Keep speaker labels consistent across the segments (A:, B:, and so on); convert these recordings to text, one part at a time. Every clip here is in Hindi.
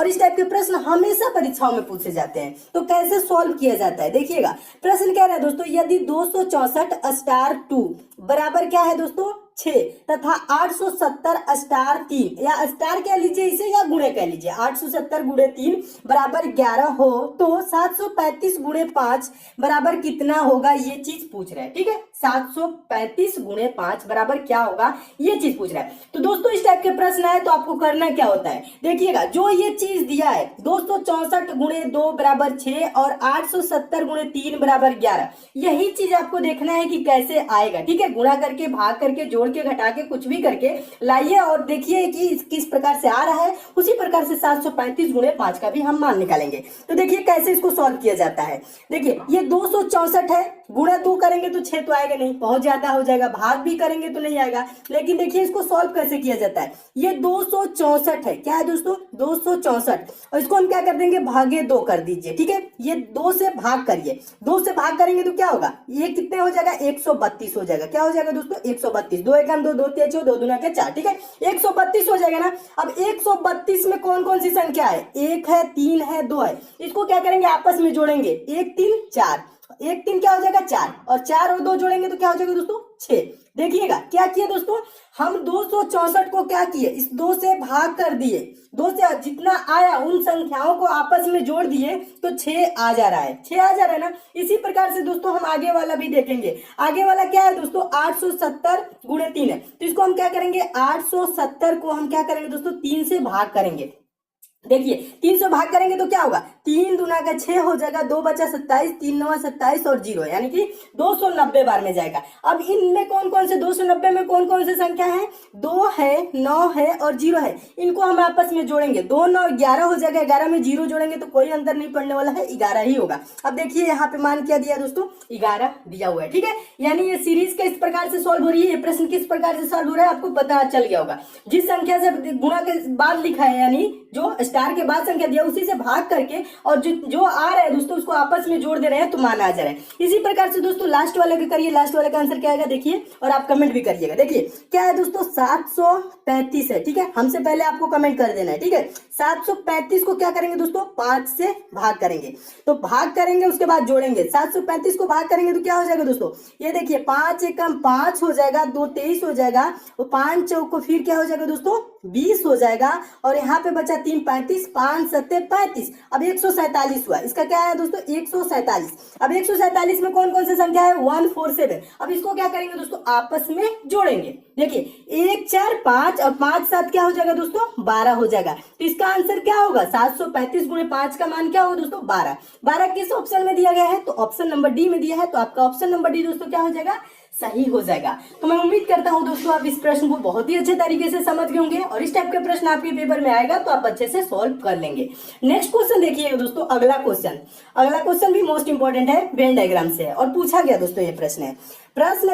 A: और इस टाइप के प्रश्न हमेशा परीक्षाओं में पूछे जाते हैं। तो कैसे सॉल्व किया जाता है देखिएगा। प्रश्न कह रहा है दोस्तों, यदि 264 स्टार 2 बराबर क्या है दोस्तों 6 तथा 870 स्टार 3, या स्टार कह लीजिए इसे या गुणे कह लीजिए, 870 गुणे 3 बराबर 11 हो तो 735 गुणे 5 बराबर कितना होगा, ये चीज पूछ रहा है। ठीक है, 735 गुणे 5 बराबर क्या होगा, ये चीज पूछ रहा है। तो दोस्तों इस टाइप के प्रश्न आए तो आपको करना क्या होता है देखिएगा, जो ये चीज दिया है 264 गुणे 2 बराबर 6 और 870 गुणे 3 बराबर 11, यही चीज आपको देखना है कि कैसे आएगा। ठीक है, गुणा करके, भाग करके, जोड़ के, घटा के, कुछ भी करके लाइए और देखिए कि किस प्रकार से आ रहा है। उसी प्रकार से 735 गुणे 5 का भी हम मान निकालेंगे। तो देखिए कैसे इसको सॉल्व किया जाता है। देखिए ये 264 है, गुणा 2 करेंगे तो 6 तो आएगा नहीं, बहुत ज्यादा हो जाएगा, भाग भी करेंगे तो नहीं आएगा। लेकिन देखिए इसको सॉल्व कैसे किया जाता है, ये 264 है, क्या है दोस्तों 264, और इसको हम क्या कर देंगे, भागे 2 कर दीजिए। ठीक है, ये 2 से भाग करिए, 2 से भाग करेंगे तो क्या होगा, ये कितने हो जाएगा 132 हो जाएगा। क्या हो जाएगा दोस्तों 132, 2 एकम 2, 2 तेज 2 दूना के 4। ठीक है, 132 हो जाएगा ना। अब 132 में कौन कौन सी संख्या है, 1 है, 3 है, 2 है। इसको क्या करेंगे, आपस में जोड़ेंगे, 1 3 4, 1 3 क्या हो जाएगा 4, और 4 और 2 जोड़ेंगे तो क्या हो जाएगा दोस्तों 6। देखिएगा क्या किया दोस्तों, हम 264 को क्या किए, इस 2 से भाग कर दिए, 2 से जितना आया उन संख्याओं को आपस में जोड़ दिए तो 6 आ जा रहा है, 6 आ जा रहा है ना। इसी प्रकार से दोस्तों हम आगे वाला भी देखेंगे। आगे वाला क्या है दोस्तों 870 गुणे 3 है, तो इसको हम क्या करेंगे, 870 को हम क्या करेंगे दोस्तों 3 से भाग करेंगे। देखिए 3 से भाग करेंगे तो क्या होगा, 3 दूना का 6 हो जाएगा, 2 बचा 27, 3 9 27 और 0, यानी कि 290 बार में जाएगा। अब इनमें कौन कौन से 290 में कौन कौन से संख्या है, 2 है, 9 है और 0 है। इनको हम आपस में जोड़ेंगे, 2 9 11 हो जाएगा, 11 में 0 जोड़ेंगे तो कोई अंतर नहीं पड़ने वाला है, 11 ही होगा। अब देखिए यहाँ पे मान क्या दिया दोस्तों, 11 दिया हुआ है। ठीक है, यानी ये सीरीज किस प्रकार से सॉल्व हो रही है, ये प्रश्न किस प्रकार से सॉल्व हो रहा है आपको पता चल गया होगा। जिस संख्या से गुणा के बाद लिखा है, यानी जो स्टार के बाद संख्या दिया उसी से भाग करके और जो आ रहा है दोस्तों उसको आपस में जोड़ दे रहे हैं तो मान आ जा रहा है। इसी प्रकार से दोस्तों लास्ट वाले का करिए, लास्ट वाले का आंसर क्या आएगा देखिए, और आप कमेंट भी करिएगा। देखिए क्या है दोस्तों 735 है। ठीक है, हमसे पहले आपको कमेंट कर देना है। ठीक है, 735 को क्या करेंगे दोस्तों 5 से भाग करेंगे, तो भाग करेंगे उसके बाद जोड़ेंगे, 735 को भाग करेंगे तो क्या हो जाएगा दोस्तों, ये देखिए 5 एकम 5 हो जाएगा, 2 23 हो जाएगा, और 5 चौक को फिर क्या हो जाएगा दोस्तों 20 हो जाएगा, और यहाँ पे बचा 3 35, 5 7 35, अब 147 हुआ। इसका क्या है दोस्तों 147। अब 147 में कौन कौन सी संख्या है 147। अब इसको क्या करेंगे दोस्तों आपस में जोड़ेंगे। देखिए 1 4 5 और 5 7 क्या हो जाएगा दोस्तों 12 हो जाएगा। तो इसका आंसर क्या होगा 735 गुणे 5 का मान क्या होगा दोस्तों 12। 12 किस ऑप्शन में दिया गया है, तो ऑप्शन नंबर डी में दिया है, तो आपका ऑप्शन नंबर डी दोस्तों क्या हो जाएगा सही हो जाएगा। तो मैं उम्मीद करता हूं दोस्तों आप इस प्रश्न को बहुत ही अच्छे तरीके से समझ गए होंगे, और इस टाइप के प्रश्न आपके पेपर में आएगा तो आप अच्छे से सॉल्व कर लेंगे। नेक्स्ट क्वेश्चन देखिएगा दोस्तों, अगला क्वेश्चन भी मोस्ट इंपॉर्टेंट है, वेन डायग्राम से है और पूछा गया दोस्तों ये प्रश्न है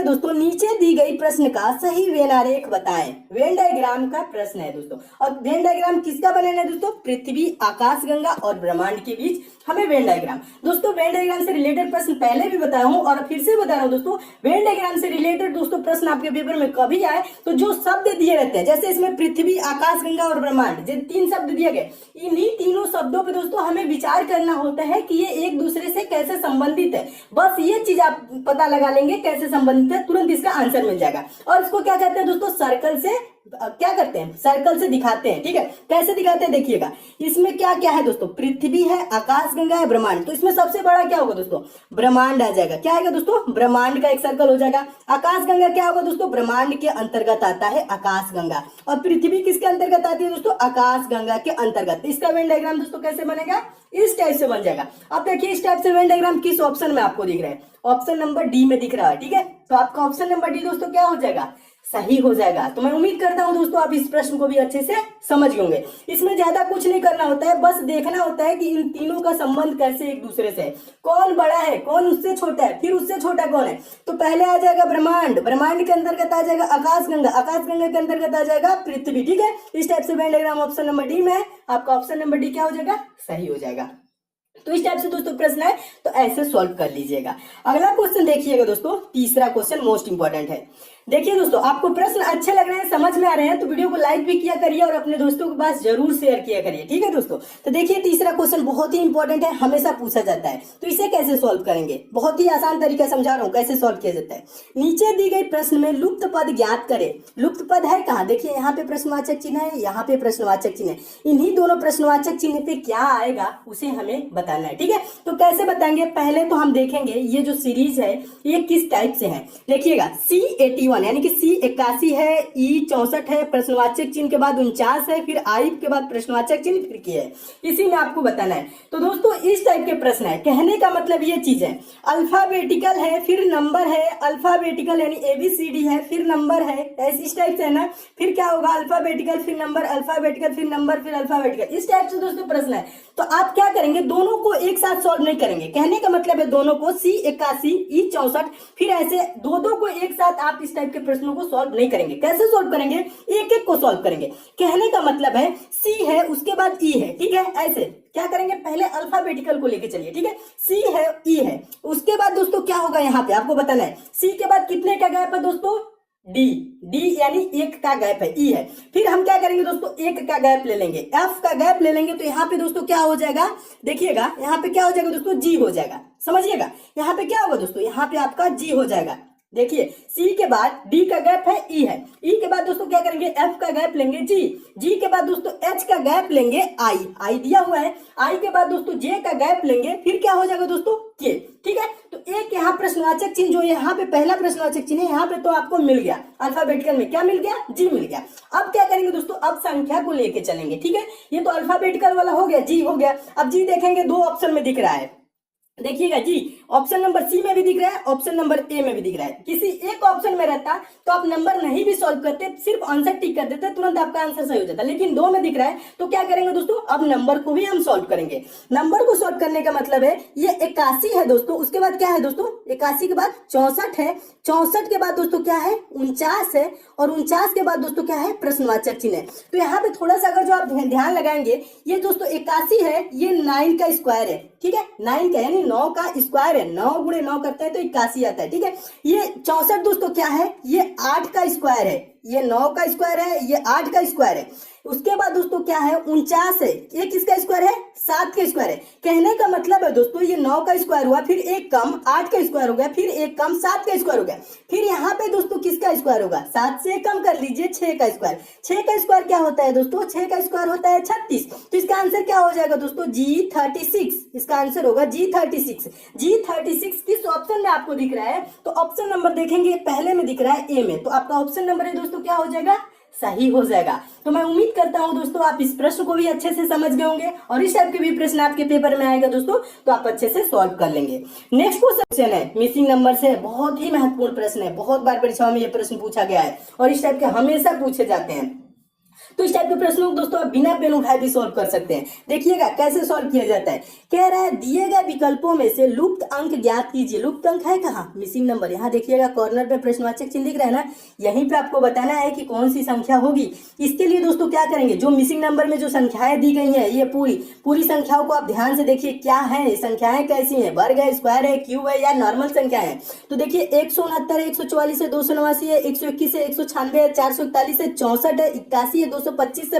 A: दोस्तों, नीचे दी गई प्रश्न का सही वेन आरेख बताएं। वेन डायग्राम का प्रश्न है दोस्तों, और वेन डायग्राम किसका बनाना है दोस्तों, पृथ्वी, आकाशगंगा और ब्रह्मांड के बीच हमें वेन डायग्राम। दोस्तों वेन डायग्राम से रिलेटेड प्रश्न पहले भी बताया हूं और फिर से बता रहा हूं दोस्तों, वेन डायग्राम से रिलेटेड दोस्तों प्रश्न आपके पेपर में कभी आए तो जो शब्द दिए रहते हैं, जैसे इसमें पृथ्वी, आकाशगंगा और ब्रह्मांड, जो 3 शब्द दिए गए, इन्हीं तीनों शब्दों पे दोस्तों हमें विचार करना होता है कि ये एक दूसरे से कैसे संबंधित है। बस ये चीज आप पता लगा लेंगे कैसे संबंधित है, तुरंत इसका आंसर मिल जाएगा। और इसको क्या कहते हैं दोस्तों, सर्कल से क्या करते हैं, सर्कल से दिखाते हैं। ठीक है, कैसे दिखाते हैं देखिएगा, इसमें क्या क्या है दोस्तों, पृथ्वी है, आकाशगंगा है, ब्रह्मांड, तो इसमें सबसे बड़ा क्या होगा दोस्तों ब्रह्मांड आ जाएगा। क्या आएगा दोस्तों ब्रह्मांड का एक सर्कल हो जाएगा। आकाशगंगा क्या होगा दोस्तों, ब्रह्मांड के अंतर्गत आता है आकाशगंगा, और पृथ्वी किसके अंतर्गत आती है दोस्तों, आकाशगंगा के अंतर्गत। इसका वेन डायग्राम दोस्तों कैसे बनेगा, इस टाइप से बन जाएगा। अब देखिए इस टाइप से वेन डायग्राम किस ऑप्शन में आपको दिख रहा है, ऑप्शन नंबर डी में दिख रहा है। ठीक है, तो आपका ऑप्शन नंबर डी दोस्तों क्या हो जाएगा, सही हो जाएगा। तो मैं उम्मीद करता हूं दोस्तों आप इस प्रश्न को भी अच्छे से समझ गए होंगे। इसमें ज्यादा कुछ नहीं करना होता है, बस देखना होता है कि इन तीनों का संबंध कैसे एक दूसरे से है, कौन बड़ा है, कौन उससे छोटा है, फिर उससे छोटा कौन है। तो पहले आ जाएगा ब्रह्मांड, ब्रह्मांड के अंतर्गत आ जाएगा आकाशगंगा, आकाशगंगा के अंतर्गत आ जाएगा पृथ्वी। ठीक है, इस टाइप से Venn diagram option number D में है, आपका ऑप्शन नंबर डी क्या हो जाएगा, सही हो जाएगा। तो इस टाइप से दोस्तों प्रश्न है तो ऐसे सॉल्व कर लीजिएगा। अगला क्वेश्चन देखिएगा दोस्तों, तीसरा क्वेश्चन मोस्ट इंपॉर्टेंट है। देखिए दोस्तों, आपको प्रश्न अच्छे लग रहे हैं, समझ में आ रहे हैं, तो वीडियो को लाइक भी किया करिए और अपने दोस्तों के पास जरूर शेयर किया करिए। ठीक है दोस्तों, तो देखिए तीसरा क्वेश्चन बहुत ही इंपॉर्टेंट है, हमेशा पूछा जाता है। तो इसे कैसे सॉल्व करेंगे, बहुत ही आसान तरीका समझा रहा हूँ कैसे सॉल्व किया जाता है। नीचे दी गई प्रश्न में लुप्त पद ज्ञात करें। लुप्त पद है कहाँ, देखिए यहाँ पे प्रश्नवाचक चिन्ह है, यहाँ पे प्रश्नवाचक चिन्ह है। इन्हीं दोनों प्रश्नवाचक चिन्ह पे क्या आएगा उसे हमें बताना है। ठीक है, तो कैसे बताएंगे, पहले तो हम देखेंगे ये जो सीरीज है ये किस टाइप से है। देखिएगा C81 यानी कि C81 है, E64 है, प्रश्नवाचक चिन्ह के बाद 49 है, फिर I के बाद प्रश्नवाचक चिन्ह, फिर की है, इसी में आपको बताना है। तो दोस्तों इस टाइप के प्रश्न है, कहने का मतलब ये चीज है, अल्फाबेटिकल है फिर नंबर है, अल्फाबेटिकल यानी ABCD है फिर नंबर है, इस टाइप से है ना। फिर क्या होगा, अल्फाबेटिकल फिर नंबर, अल्फाबेटिकल फिर नंबर, फिर अल्फाबेटिकल, इस टाइप से दोस्तों प्रश्न है। तो आप क्या करेंगे, दोनों को एक साथ सॉल्व नहीं करेंगे, कहने का मतलब है दोनों को C81 E64 फिर ऐसे दो को एक साथ आप इस टाइप के प्रश्नों को सॉल्व नहीं करेंगे। कैसे सॉल्व करेंगे, एक एक को सॉल्व करेंगे। कहने का मतलब है C है उसके बाद E है, ठीक है, ऐसे क्या करेंगे, पहले अल्फाबेटिकल को लेके चलिए। ठीक है, C है E है, उसके बाद दोस्तों क्या होगा, यहाँ पे आपको बताना है C के बाद कितने का गैप है दोस्तों, डी यानी एक का गैप है, E है। फिर हम क्या करेंगे दोस्तों, एक का गैप ले लेंगे, F का गैप ले लेंगे, तो यहाँ पे दोस्तों क्या हो जाएगा, देखिएगा यहाँ पे क्या हो जाएगा दोस्तों, G हो जाएगा, समझिएगा। यहाँ पे क्या होगा दोस्तों, यहाँ पे आपका G हो जाएगा। देखिए C के बाद D का गैप है, E है, E के बाद दोस्तों क्या करेंगे, F का गैप लेंगे, G के बाद दोस्तों H का गैप लेंगे, I दिया हुआ है, I के बाद दोस्तों J का गैप लेंगे, फिर क्या हो जाएगा दोस्तों K। ठीक है, तो एक यहाँ प्रश्नवाचक चिन्ह जो यहाँ पे पहला प्रश्नवाचक चिन्ह है, यहाँ पे तो आपको मिल गया, अल्फाबेटिकल में क्या मिल गया, G मिल गया। अब क्या करेंगे दोस्तों, अब संख्या को लेके चलेंगे। ठीक है, ये तो अल्फाबेटिकल वाला हो गया, G हो गया। अब G देखेंगे, दो ऑप्शन में दिख रहा है, देखिएगा जी, ऑप्शन नंबर सी में भी दिख रहा है, ऑप्शन नंबर ए में भी दिख रहा है। किसी एक ऑप्शन में रहता तो आप नंबर नहीं भी सॉल्व करते, सिर्फ आंसर टिक कर देते, तुरंत आपका आंसर सही हो जाता। लेकिन दो में दिख रहा है, तो क्या करेंगे दोस्तों, अब नंबर को भी हम सॉल्व करेंगे। नंबर को सॉल्व करने का मतलब है ये 81 है दोस्तों, उसके बाद क्या है दोस्तों, 81 के बाद 64 है, 64 के बाद दोस्तों क्या है, 49 है, और 49 के बाद दोस्तों क्या है, प्रश्नवाचक चिन्ह है। तो यहाँ पे थोड़ा सा अगर जो आप ध्यान लगाएंगे, ये दोस्तों 81 है, ये 9 का स्क्वायर है। ठीक है, 9 का यानी 9 का स्क्वायर है, 9 गुणे 9 करते हैं तो 81 आता है। ठीक है, ये 64 दोस्तों क्या है, ये 8 का स्क्वायर है, ये 9 का स्क्वायर है, ये 8 का स्क्वायर है। उसके बाद दोस्तों क्या है, 49 है, ये किसका स्क्वायर है, 7 का स्क्वायर है। कहने का मतलब है दोस्तों ये 9 का स्क्वायर हुआ, फिर एक कम 8 का स्क्वायर हो गया, फिर एक कम 7 का स्क्वायर हो गया, फिर यहाँ पे दोस्तों किसका स्क्वायर होगा, 7 से कम कर लीजिए 6 का स्क्वायर। 6 का स्क्वायर क्या होता है दोस्तों, 6 का स्क्वायर होता है 36। तो इसका आंसर क्या हो जाएगा दोस्तों, G36, इसका आंसर होगा G36। G36 किस ऑप्शन में आपको दिख रहा है, तो ऑप्शन नंबर देखेंगे पहले में दिख रहा है ए में, तो आपका ऑप्शन नंबर है दोस्तों क्या हो जाएगा, सही हो जाएगा। तो मैं उम्मीद करता हूं दोस्तों आप इस प्रश्न को भी अच्छे से समझ गए होंगे, और इस टाइप के भी प्रश्न आपके पेपर में आएगा दोस्तों, तो आप अच्छे से सॉल्व कर लेंगे। नेक्स्ट क्वेश्चन है मिसिंग नंबर से, बहुत ही महत्वपूर्ण प्रश्न है, बहुत बार परीक्षाओं में ये प्रश्न पूछा गया है, और इस टाइप के हमेशा पूछे जाते हैं। तो इस टाइप के प्रश्नों को दोस्तों आप बिना पेन उठाए भी सॉल्व कर सकते हैं। देखिएगा कैसे सॉल्व किया जाता है, कह रहा है दिए गए विकल्पों में से लुप्त अंक ज्ञात कीजिए। लुप्त अंक है कहाँ, मिसिंग नंबर, यहाँ देखिएगा कॉर्नर पे प्रश्नवाचक चिन्ह दिख रहा है ना, यहीं पे आपको बताना है कि कौन सी संख्या होगी। इसके लिए दोस्तों क्या करेंगे, जो मिसिंग नंबर में जो संख्याएं दी गई है, ये पूरी संख्याओं को आप ध्यान से देखिए क्या है, संख्याएं कैसी है, वर्ग है, स्क्वायर है, क्यूब है, या नॉर्मल संख्या है। तो देखिए 169 है, 144 है, 289 है, 121 है, 196 है, 441 है, 64 है, 81 है, 225 है,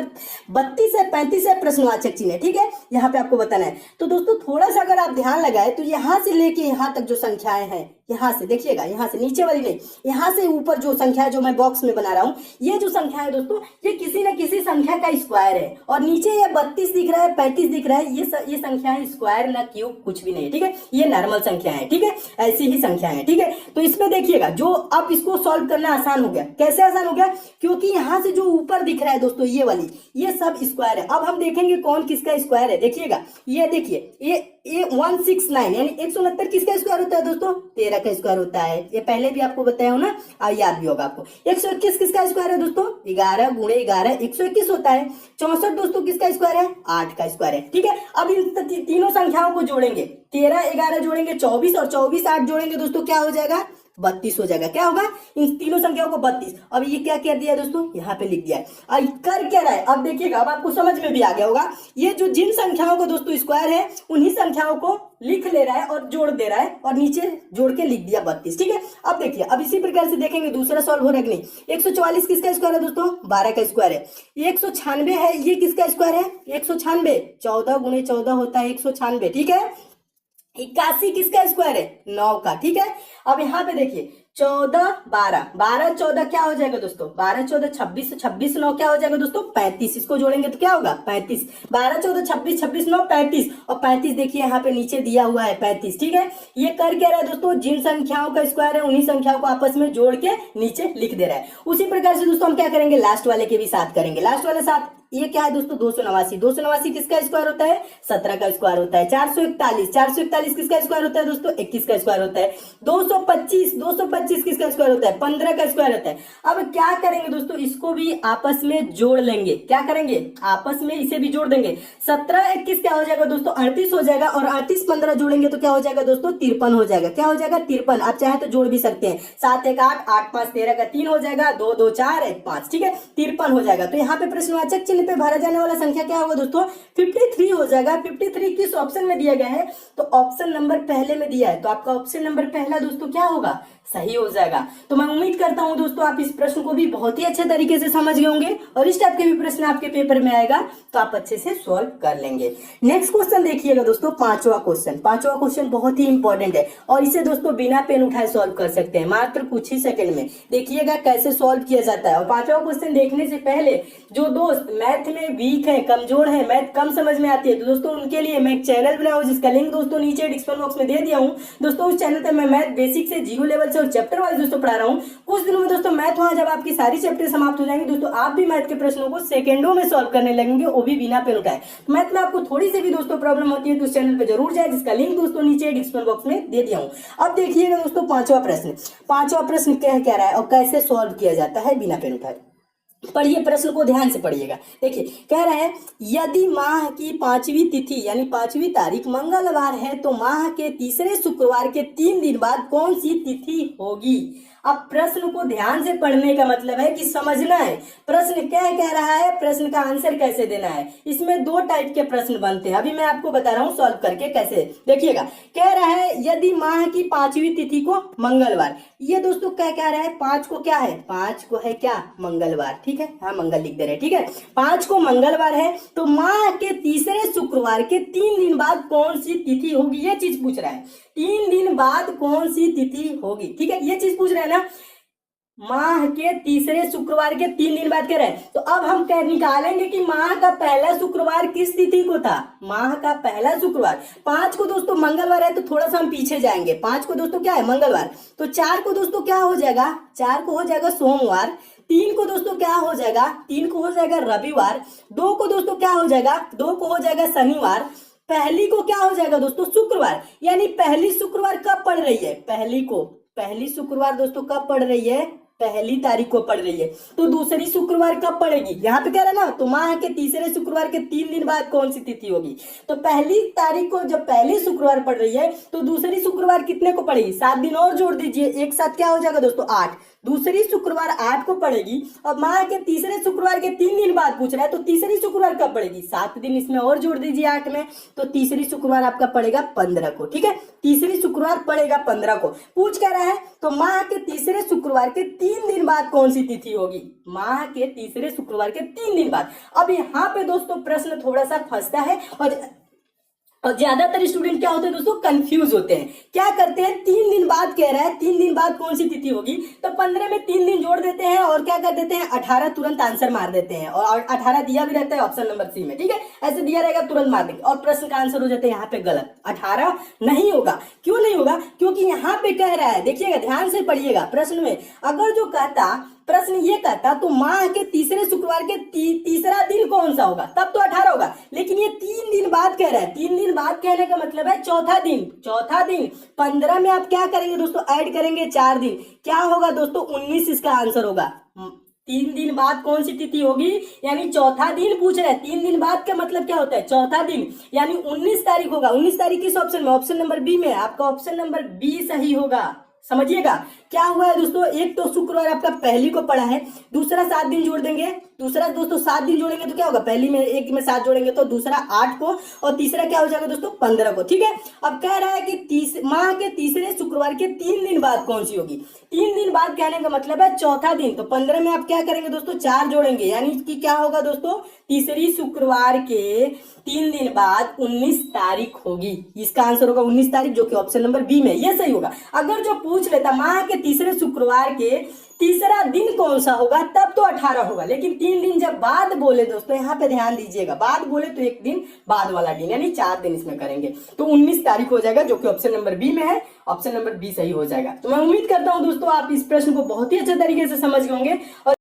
A: 32 है, 35 है, प्रश्नवाचक चिन्ह है। ठीक है, यहाँ पे आपको बताना है। तो दोस्तों थोड़ा सा अगर आप ध्यान लगाए तो यहाँ से लेके यहाँ तक जो संख्याएं हैं, यहाँ से देखिएगा, यहाँ से नीचे वाली नहीं, यहाँ से ऊपर जो संख्या जो मैं बॉक्स में बना रहा हूँ, ये जो संख्या है दोस्तों, ये किसी न किसी संख्या का स्क्वायर है। और नीचे ये 32 दिख रहा है, 35 दिख रहा है, ये संख्या है स्क्वायर ना क्यूब, कुछ भी नहीं। ठीक है, ये नॉर्मल संख्या है। ठीक है, ऐसी ही संख्या है। ठीक है, तो इसमें देखिएगा जो अब इसको सॉल्व करना आसान हो गया। कैसे आसान हो गया, क्योंकि यहाँ से जो ऊपर दिख रहा है दोस्तों, ये वाली, ये सब स्क्वायर है। अब हम देखेंगे कौन किसका स्क्वायर है। देखिएगा ये देखिए, ये 169 यानी 169 किसका स्क्वायर होता है दोस्तों, 13 का स्क्वायर होता है। ये पहले भी आपको बताया हो ना, याद भी होगा आपको। 121 किसका स्क्वायर है दोस्तों, 11 गुणे 11 121 होता है। 64 दोस्तों किसका स्क्वायर है, 8 का स्क्वायर है। ठीक है, अब इन तीनों संख्याओं को जोड़ेंगे, 13 11 जोड़ेंगे 24, और 24 8 जोड़ेंगे दोस्तों क्या हो जाएगा, 32 हो जाएगा। क्या होगा? इन तीनों संख्याओं को 32। अब ये क्या कर दिया दोस्तों, यहाँ पे लिख दिया है। अब कर क्या रहा है, अब देखिएगा, अब आपको समझ में भी आ गया होगा। ये जो जिन संख्याओं को दोस्तों स्क्वायर है उन्हीं संख्याओं को लिख ले रहा है और जोड़ दे रहा है, और नीचे जोड़ के लिख दिया 32। ठीक है, अब देखिए, अब इसी प्रकार से देखेंगे दूसरा सॉल्व हो रहा है कि नहीं। 144 किसका स्क्वायर है दोस्तों? 12 का स्क्वायर है। 196 है, ये किसका स्क्वायर है? 196, 14 गुणे 14 होता है 196। ठीक है, 81 किसका स्क्वायर है? 9 का। ठीक है, अब यहाँ पे देखिए 14 12 12 14 क्या हो जाएगा दोस्तों? 12 14 26, 26 9 क्या हो जाएगा दोस्तों? 35। इसको जोड़ेंगे तो क्या होगा? 35। 12 14 26, 26 9 35, और 35 देखिए यहाँ पे नीचे दिया हुआ है 35। ठीक है, ये कर क्या रहा है दोस्तों? जिन संख्याओं का स्क्वायर है उन्हीं संख्याओं को आपस में जोड़ के नीचे लिख दे रहा है। उसी प्रकार से दोस्तों हम क्या करेंगे, लास्ट वाले के भी साथ करेंगे। लास्ट वाले साथ ये क्या है दोस्तों? 289। 289 किसका स्क्वायर होता है? 17 का स्क्वायर होता है। 441 441 किसका स्क्वायर होता है दोस्तों? 21 का स्क्वायर होता है। 225 225 किसका स्क्वायर होता है? 15 का स्क्वायर होता है। अब क्या करेंगे दोस्तों, इसको भी आपस में जोड़ लेंगे। क्या करेंगे? आपस में इसे भी जोड़ देंगे। 17 21 क्या हो जाएगा दोस्तों? 38 हो जाएगा, और 38 15 जोड़ेंगे तो क्या हो जाएगा दोस्तों? 53 हो जाएगा। क्या हो जाएगा? 53। आप चाहे तो जोड़ भी सकते हैं। 7 1 8 8 5 13 का 3 हो जाएगा, 2 2 4 1 5। ठीक है, 53 हो जाएगा। तो यहाँ पे प्रश्नवाचक चिन्ह पे भरा जाने वाला संख्या क्या होगा दोस्तों? 53 हो जाएगा। 53 किस ऑप्शन में दिया गया है? तो ऑप्शन नंबर पहले में दिया है, तो आपका ऑप्शन नंबर पहला दोस्तों क्या होगा? सही हो जाएगा। तो मैं उम्मीद करता हूं दोस्तों आप इस प्रश्न को भी बहुत ही अच्छे तरीके से समझ गए होंगे, और इस टाइप के भी प्रश्न आपके पेपर में आएगा तो आप अच्छे से सॉल्व कर लेंगे। नेक्स्ट क्वेश्चन देखिएगा दोस्तों, पांचवा क्वेश्चन। पांचवा क्वेश्चन बहुत ही इंपॉर्टेंट है, और इसे दोस्तों बिना पेन उठाए सॉल्व कर सकते हैं, मात्र कुछ ही सेकंड में। देखिएगा कैसे सॉल्व किया जाता है। और पांचवा क्वेश्चन देखने से पहले जो दोस्त मैथ में वीक है, कमजोर है, मैथ कम समझ में आती है, तो दोस्तों उनके लिए मैं एक चैनल बनाया हूं जिसका लिंक दोस्तों नीचे डिस्क्रिप्शन बॉक्स में दे दिया हूं। दोस्तों उस चैनल पर मैं मैथ बेसिक से 0 लेवल से और चैप्टर वाइज दोस्तों पढ़ा रहा हूं। कुछ दिनों में दोस्तों मैथ वहां जब आपकी सारी चैप्टर समाप्त हो जाएंगे दोस्तों, आप भी मैथ के प्रश्नों को सेकंडों में सॉल्व करने लगेंगे, वो भी बिना पेन उठाए। मैथ में आपको थोड़ी सी भी दोस्तों प्रॉब्लम होती है तो उस चैनल पे जरूर जाए, जिसका लिंक दोस्तों नीचे डिस्क्रिप्शन बॉक्स में दे दिया हूं। अब देखिएगा दोस्तों पांचवा प्रश्न। पांचवा प्रश्न क्या रहा है और कैसे सॉल्व किया जाता है बिना पेन उठाए। पढ़िए, प्रश्न को ध्यान से पढ़िएगा। देखिए कह रहा है, यदि माह की 5वीं तिथि यानी 5वीं तारीख मंगलवार है तो माह के तीसरे शुक्रवार के 3 दिन बाद कौन सी तिथि होगी। अब प्रश्न को ध्यान से पढ़ने का मतलब है कि समझना है प्रश्न क्या कह रहा है, प्रश्न का आंसर कैसे देना है। इसमें 2 टाइप के प्रश्न बनते हैं, अभी मैं आपको बता रहा हूं सॉल्व करके कैसे। देखिएगा कह रहा है, यदि माह की 5वीं तिथि को मंगलवार, ये दोस्तों क्या कह रहा है, 5 को क्या है, 5 को है क्या, मंगलवार। ठीक है, हाँ मंगल लिख दे रहे हैं। ठीक है, 5 को मंगलवार है तो माह के तीसरे शुक्रवार के 3 दिन बाद कौन सी तिथि होगी, ये चीज पूछ रहा है। 3 दिन बाद कौन सी तिथि होगी। ठीक है, ये चीज पूछ रहा है ना, माह के तीसरे शुक्रवार के 3 दिन बाद कह रहे हैं। तो अब हम क्या निकालेंगे कि माह का पहला शुक्रवार किस तिथि को था। माह का पहला शुक्रवार 5 को दोस्तों मंगलवार है, तो थोड़ा सा हम पीछे जाएंगे। 5 को दोस्तों क्या है, मंगलवार। तो 4 को दोस्तों क्या हो जाएगा, 4 को हो जाएगा सोमवार। 3 को दोस्तों क्या हो जाएगा, 3 को हो जाएगा रविवार। 2 को दोस्तों क्या हो जाएगा, 2 को हो जाएगा शनिवार। पहली को क्या हो जाएगा दोस्तों, शुक्रवार। यानी पहली शुक्रवार कब पड़ रही है, पहली शुक्रवार दोस्तों कब पड़ रही है, पहली तारीख को पड़ रही है। तो दूसरी शुक्रवार कब पड़ेगी, यहाँ पे कह रहा है ना, तो माह के तीसरे शुक्रवार के 3 दिन बाद कौन सी तिथि होगी। तो पहली तारीख को जब पहली शुक्रवार पड़ रही है तो दूसरी शुक्रवार कितने को पड़ेगी, 7 दिन और जोड़ दीजिए, एक साथ क्या हो जाएगा दोस्तों 8। दूसरी शुक्रवार 8 को पड़ेगी। अब माह के तीसरे शुक्रवार के 3 दिन बाद पूछ रहा है, तो तीसरी शुक्रवार कब पड़ेगी, 7 दिन इसमें और जोड़ दीजिए 8 में, तो तीसरी शुक्रवार आपका पड़ेगा 15 को। ठीक है, तीसरी शुक्रवार पड़ेगा 15 को। पूछ क्या रहा है, तो माह के तीसरे शुक्रवार के 3 दिन बाद कौन सी तिथि होगी, माह के तीसरे शुक्रवार के 3 दिन बाद। अब यहाँ पे दोस्तों प्रश्न थोड़ा सा फंसता है, और ज्यादातर स्टूडेंट क्या होते हैं दोस्तों, कंफ्यूज होते हैं। क्या करते हैं, 3 दिन बाद कह रहा है, 3 दिन बाद कौन सी तिथि होगी, तो 15 में 3 दिन जोड़ देते हैं और क्या कर देते हैं, 18 तुरंत आंसर मार देते हैं। और 18 दिया भी रहता है ऑप्शन नंबर सी में। ठीक है, ऐसे दिया रहेगा तुरंत मार देंगे और प्रश्न का आंसर हो जाता है यहाँ पे गलत। 18 नहीं होगा। क्यों नहीं होगा, क्योंकि यहाँ पे कह रहा है, देखिएगा ध्यान से पढ़िएगा प्रश्न में, अगर जो कहता प्रश्न ये कहता तो माह के तीसरे शुक्रवार के तीसरा दिन कौन सा होगा, तब तो 18 होगा। लेकिन ये 3 दिन बाद कह रहा है, 3 दिन बाद कहने का मतलब है चौथा दिन। 15 में आप क्या करेंगे दोस्तों, ऐड करेंगे 4 दिन, क्या होगा दोस्तों 19 इसका आंसर होगा। 3 दिन बाद कौन सी तिथि होगी, यानी चौथा दिन पूछ रहा है। 3 दिन बाद का मतलब क्या होता है, चौथा दिन, यानी 19 तारीख होगा। 19 तारीख किस ऑप्शन में, ऑप्शन नंबर बी में। आपका ऑप्शन नंबर बी सही होगा। समझिएगा क्या हुआ है दोस्तों, एक तो शुक्रवार आपका पहली को पड़ा है, दूसरा 7 दिन जोड़ देंगे, दूसरा दोस्तों 7 दिन जोड़ेंगे तो क्या होगा, पहली में एक में 7 जोड़ेंगे तो दूसरा 8 को, और तीसरा क्या हो जाएगा दोस्तों 15 को। ठीक है, अब कह रहा है कि माह के तीसरे शुक्रवार के 3 दिन बाद कौन सी होगी। 3 दिन बाद कहने का मतलब है चौथा दिन, तो 15 में आप क्या करेंगे दोस्तों 4 जोड़ेंगे, यानी कि क्या होगा दोस्तों, तीसरी शुक्रवार के 3 दिन बाद 19 तारीख होगी। इसका आंसर होगा 19 तारीख, जो कि ऑप्शन नंबर बी में, ये सही होगा। अगर जो पूछ लेता माह के तीसरे शुक्रवार के तीसरा दिन कौन सा होगा, तब तो 18 होगा, लेकिन 3 दिन जब बाद बोले दोस्तों, यहाँ पे ध्यान दीजिएगा, बाद बोले तो एक दिन बाद वाला दिन, यानी 4 दिन इसमें करेंगे, तो 19 तारीख हो जाएगा, जो कि ऑप्शन नंबर बी में है। ऑप्शन नंबर बी सही हो जाएगा। तो मैं उम्मीद करता हूं दोस्तों आप इस प्रश्न को बहुत ही अच्छे तरीके से समझ गए होंगे। और